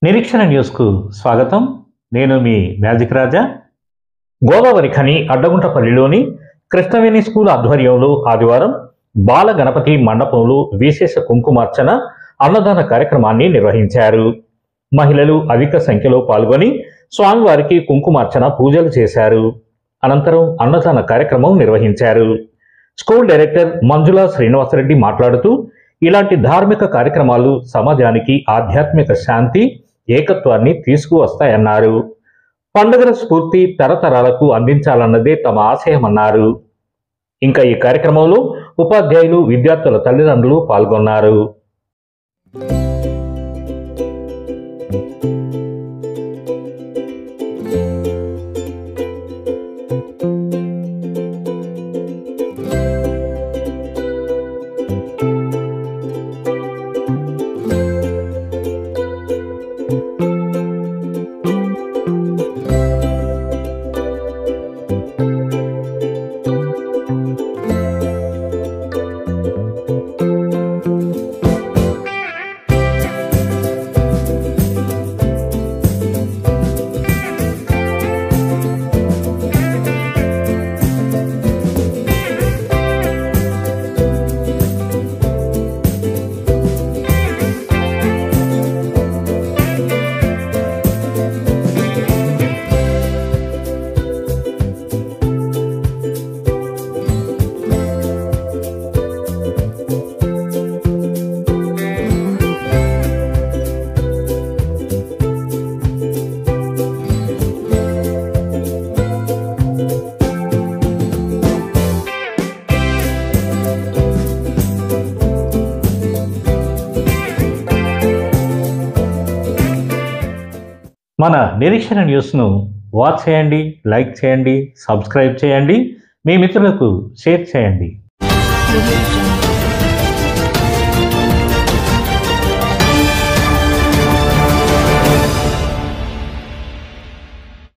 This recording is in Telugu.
నిరీక్షణ న్యూస్కు స్వాగతం. నేను మీ మ్యాజిక్ రాజా. గోదావరి ఖని అడ్డగుంటపల్లిలోని కృష్ణవేణి స్కూల్ ఆధ్వర్యంలో ఆదివారం బాల గణపతి మండపంలో విశేష కుంకుమార్చన అన్నదాన కార్యక్రమాన్ని నిర్వహించారు. మహిళలు అధిక సంఖ్యలో పాల్గొని స్వామివారికి కుంకుమార్చన పూజలు చేశారు. అనంతరం అన్నదాన కార్యక్రమం నిర్వహించారు. స్కూల్ డైరెక్టర్ మంజులా శ్రీనివాసరెడ్డి మాట్లాడుతూ, ఇలాంటి ధార్మిక కార్యక్రమాలు సమాజానికి ఆధ్యాత్మిక శాంతి, ఏకత్వాన్ని తీసుకువస్తాయన్నారు. పండుగల స్ఫూర్తి తరతరాలకు అందించాలన్నదే తమ ఆశయమన్నారు. ఇంకా ఈ కార్యక్రమంలో ఉపాధ్యాయులు, విద్యార్థుల తల్లిదండ్రులు పాల్గొన్నారు. మన నిరీక్షణ న్యూస్ను వాచ్ చేయండి, లైక్ చేయండి, సబ్స్క్రైబ్ చేయండి, మీ మిత్రులకు షేర్ చేయండి.